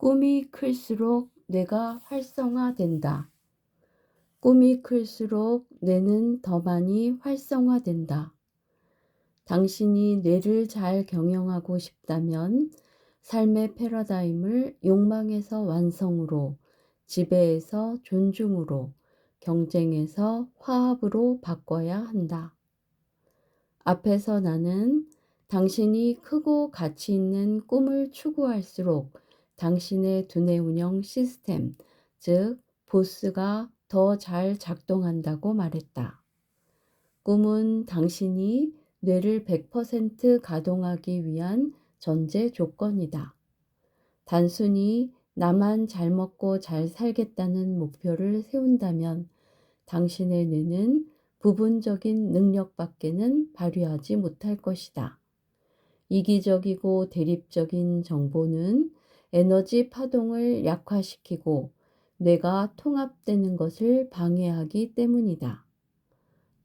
꿈이 클수록 뇌가 활성화된다. 꿈이 클수록 뇌는 더 많이 활성화된다. 당신이 뇌를 잘 경영하고 싶다면 삶의 패러다임을 욕망에서 완성으로, 지배에서 존중으로, 경쟁에서 화합으로 바꿔야 한다. 앞에서 나는 당신이 크고 가치 있는 꿈을 추구할수록 당신의 두뇌 운영 시스템, 즉 보스가 더 잘 작동한다고 말했다. 꿈은 당신이 뇌를 100% 가동하기 위한 전제 조건이다. 단순히 나만 잘 먹고 잘 살겠다는 목표를 세운다면 당신의 뇌는 부분적인 능력밖에는 발휘하지 못할 것이다. 이기적이고 대립적인 정보는 에너지 파동을 약화시키고 뇌가 통합되는 것을 방해하기 때문이다.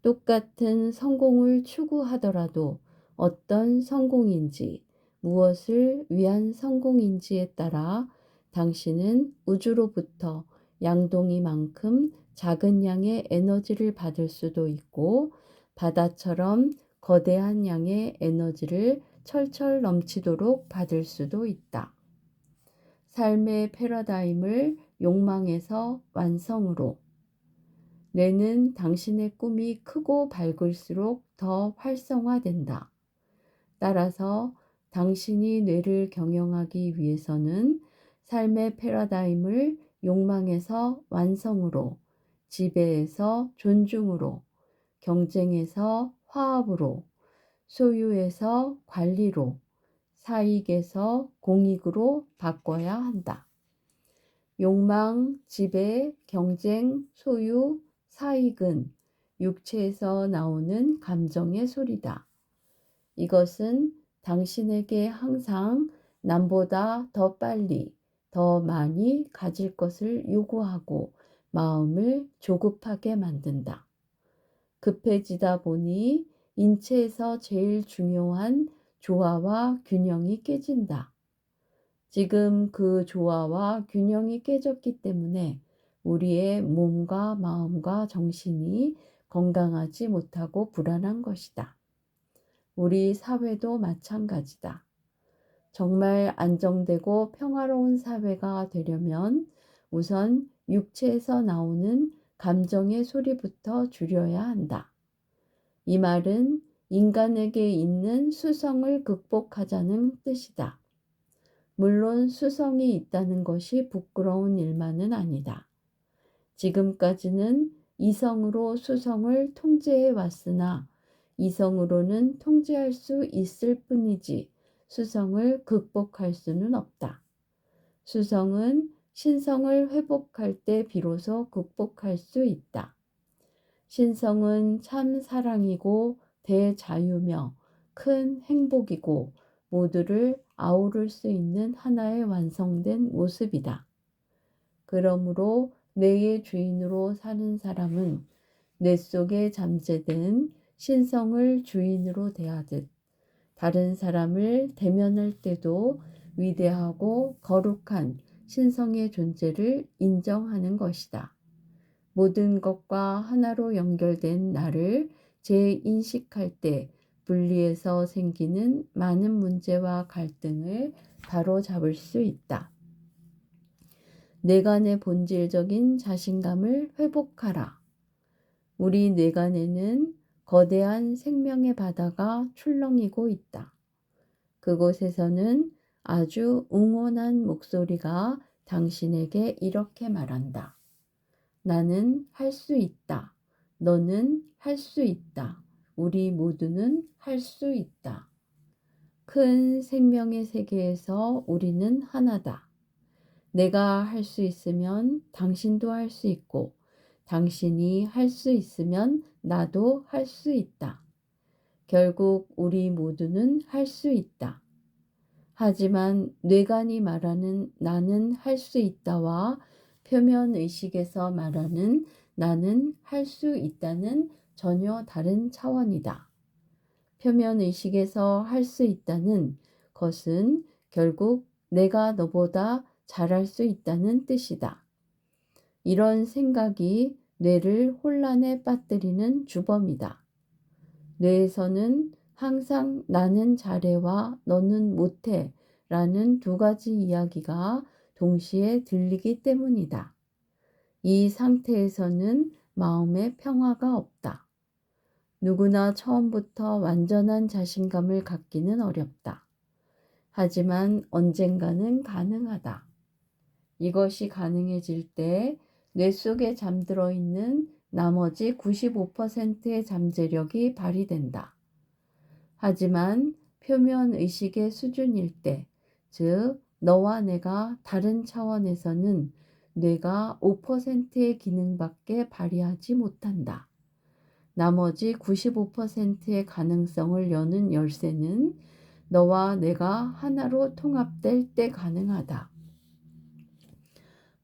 똑같은 성공을 추구하더라도 어떤 성공인지, 무엇을 위한 성공인지에 따라 당신은 우주로부터 양동이만큼 작은 양의 에너지를 받을 수도 있고 바다처럼 거대한 양의 에너지를 철철 넘치도록 받을 수도 있다. 삶의 패러다임을 욕망에서 완성으로. 뇌는 당신의 꿈이 크고 밝을수록 더 활성화된다. 따라서 당신이 뇌를 경영하기 위해서는 삶의 패러다임을 욕망에서 완성으로, 지배에서 존중으로, 경쟁에서 화합으로, 소유에서 관리로, 사익에서 공익으로 바꿔야 한다. 욕망, 지배, 경쟁, 소유, 사익은 육체에서 나오는 감정의 소리다. 이것은 당신에게 항상 남보다 더 빨리, 더 많이 가질 것을 요구하고 마음을 조급하게 만든다. 급해지다 보니 인체에서 제일 중요한 조화와 균형이 깨진다. 지금 그 조화와 균형이 깨졌기 때문에 우리의 몸과 마음과 정신이 건강하지 못하고 불안한 것이다. 우리 사회도 마찬가지다. 정말 안정되고 평화로운 사회가 되려면 우선 육체에서 나오는 감정의 소리부터 줄여야 한다. 이 말은 인간에게 있는 수성을 극복하자는 뜻이다. 물론 수성이 있다는 것이 부끄러운 일만은 아니다. 지금까지는 이성으로 수성을 통제해 왔으나 이성으로는 통제할 수 있을 뿐이지 수성을 극복할 수는 없다. 수성은 신성을 회복할 때 비로소 극복할 수 있다. 신성은 참 사랑이고 대자유며 큰 행복이고 모두를 아우를 수 있는 하나의 완성된 모습이다. 그러므로 뇌의 주인으로 사는 사람은 뇌 속에 잠재된 신성을 주인으로 대하듯 다른 사람을 대면할 때도 위대하고 거룩한 신성의 존재를 인정하는 것이다. 모든 것과 하나로 연결된 나를 재인식할 때 분리해서 생기는 많은 문제와 갈등을 바로잡을 수 있다. 뇌간의 본질적인 자신감을 회복하라. 우리 뇌간에는 거대한 생명의 바다가 출렁이고 있다. 그곳에서는 아주 웅원한 목소리가 당신에게 이렇게 말한다. 나는 할 수 있다. 너는 할 수 있다. 우리 모두는 할 수 있다. 큰 생명의 세계에서 우리는 하나다. 내가 할 수 있으면 당신도 할 수 있고 당신이 할 수 있으면 나도 할 수 있다. 결국 우리 모두는 할 수 있다. 하지만 뇌간이 말하는 나는 할 수 있다와 표면의식에서 말하는 나는 할 수 있다는 전혀 다른 차원이다. 표면의식에서 할 수 있다는 것은 결국 내가 너보다 잘할 수 있다는 뜻이다. 이런 생각이 뇌를 혼란에 빠뜨리는 주범이다. 뇌에서는 항상 나는 잘해와 너는 못해 라는 두 가지 이야기가 동시에 들리기 때문이다. 이 상태에서는 마음의 평화가 없다. 누구나 처음부터 완전한 자신감을 갖기는 어렵다. 하지만 언젠가는 가능하다. 이것이 가능해질 때 뇌 속에 잠들어 있는 나머지 95%의 잠재력이 발휘된다. 하지만 표면 의식의 수준일 때, 즉 너와 내가 다른 차원에서는 뇌가 5%의 기능밖에 발휘하지 못한다. 나머지 95%의 가능성을 여는 열쇠는 너와 내가 하나로 통합될 때 가능하다.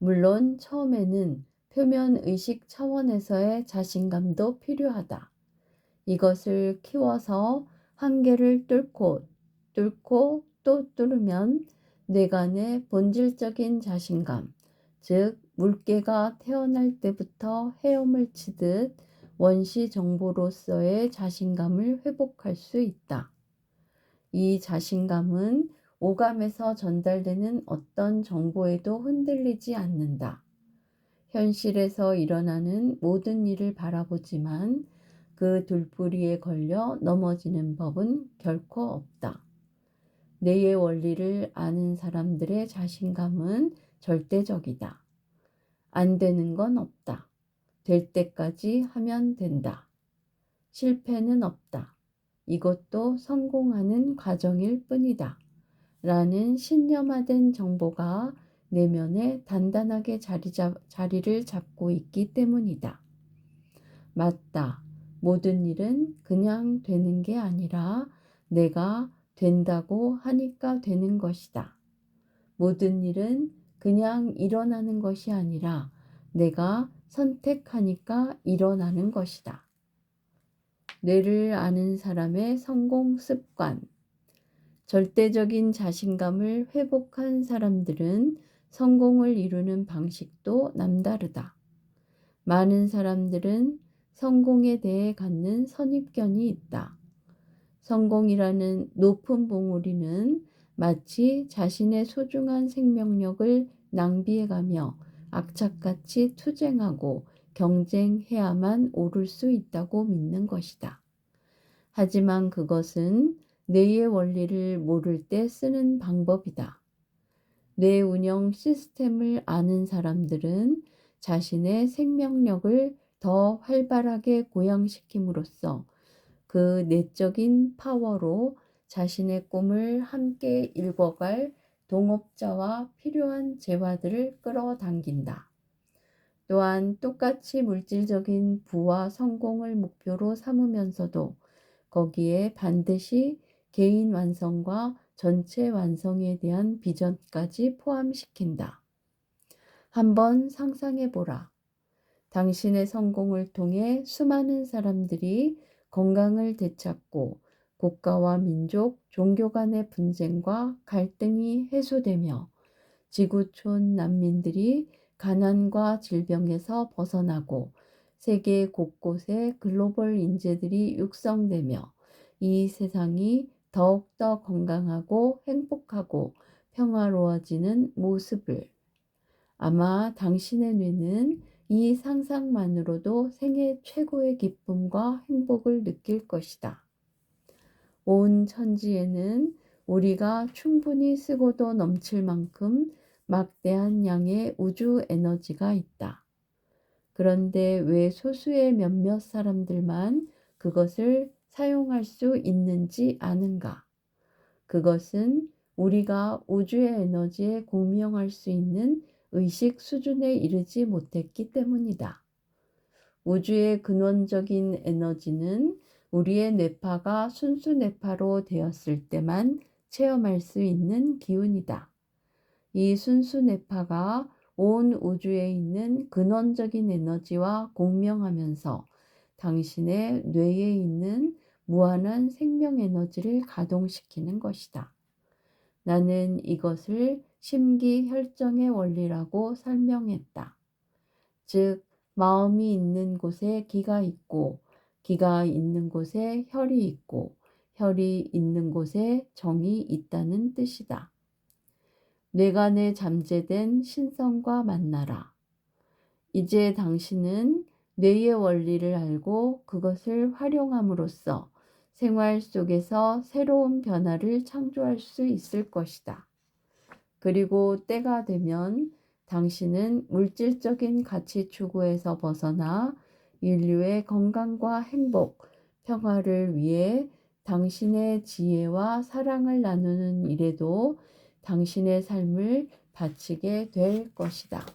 물론 처음에는 표면 의식 차원에서의 자신감도 필요하다. 이것을 키워서 한계를 뚫고 또 뚫으면 뇌간의 본질적인 자신감, 즉 물개가 태어날 때부터 헤엄을 치듯 원시 정보로서의 자신감을 회복할 수 있다. 이 자신감은 오감에서 전달되는 어떤 정보에도 흔들리지 않는다. 현실에서 일어나는 모든 일을 바라보지만 그 둘뿌리에 걸려 넘어지는 법은 결코 없다. 뇌의 원리를 아는 사람들의 자신감은 절대적이다. 안 되는 건 없다. 될 때까지 하면 된다. 실패는 없다. 이것도 성공하는 과정일 뿐이다. 라는 신념화된 정보가 내면에 단단하게 자리를 잡고 있기 때문이다. 맞다. 모든 일은 그냥 되는 게 아니라 내가 된다고 하니까 되는 것이다. 모든 일은 그냥 일어나는 것이 아니라 내가 선택하니까 일어나는 것이다. 뇌를 아는 사람의 성공 습관. 절대적인 자신감을 회복한 사람들은 성공을 이루는 방식도 남다르다. 많은 사람들은 성공에 대해 갖는 선입견이 있다. 성공이라는 높은 봉우리는 마치 자신의 소중한 생명력을 낭비해가며 악착같이 투쟁하고 경쟁해야만 오를 수 있다고 믿는 것이다. 하지만 그것은 뇌의 원리를 모를 때 쓰는 방법이다. 뇌 운영 시스템을 아는 사람들은 자신의 생명력을 더 활발하게 고양시킴으로써 그 내적인 파워로 자신의 꿈을 함께 일궈갈 동업자와 필요한 재화들을 끌어당긴다. 또한 똑같이 물질적인 부와 성공을 목표로 삼으면서도 거기에 반드시 개인 완성과 전체 완성에 대한 비전까지 포함시킨다. 한번 상상해 보라. 당신의 성공을 통해 수많은 사람들이 건강을 되찾고 국가와 민족, 종교 간의 분쟁과 갈등이 해소되며 지구촌 난민들이 가난과 질병에서 벗어나고 세계 곳곳에 글로벌 인재들이 육성되며 이 세상이 더욱더 건강하고 행복하고 평화로워지는 모습을 아마 당신의 뇌는 이 상상만으로도 생애 최고의 기쁨과 행복을 느낄 것이다. 온 천지에는 우리가 충분히 쓰고도 넘칠 만큼 막대한 양의 우주 에너지가 있다. 그런데 왜 소수의 몇몇 사람들만 그것을 사용할 수 있는지 아는가? 그것은 우리가 우주의 에너지에 공명할 수 있는 의식 수준에 이르지 못했기 때문이다. 우주의 근원적인 에너지는 우리의 뇌파가 순수 뇌파로 되었을 때만 체험할 수 있는 기운이다. 이 순수 뇌파가 온 우주에 있는 근원적인 에너지와 공명하면서 당신의 뇌에 있는 무한한 생명 에너지를 가동시키는 것이다. 나는 이것을 심기혈정의 원리라고 설명했다. 즉, 마음이 있는 곳에 기가 있고, 기가 있는 곳에 혈이 있고, 혈이 있는 곳에 정이 있다는 뜻이다. 뇌간에 잠재된 신성과 만나라. 이제 당신은 뇌의 원리를 알고 그것을 활용함으로써 생활 속에서 새로운 변화를 창조할 수 있을 것이다. 그리고 때가 되면 당신은 물질적인 가치 추구에서 벗어나 인류의 건강과 행복, 평화를 위해 당신의 지혜와 사랑을 나누는 일에도 당신의 삶을 바치게 될 것이다.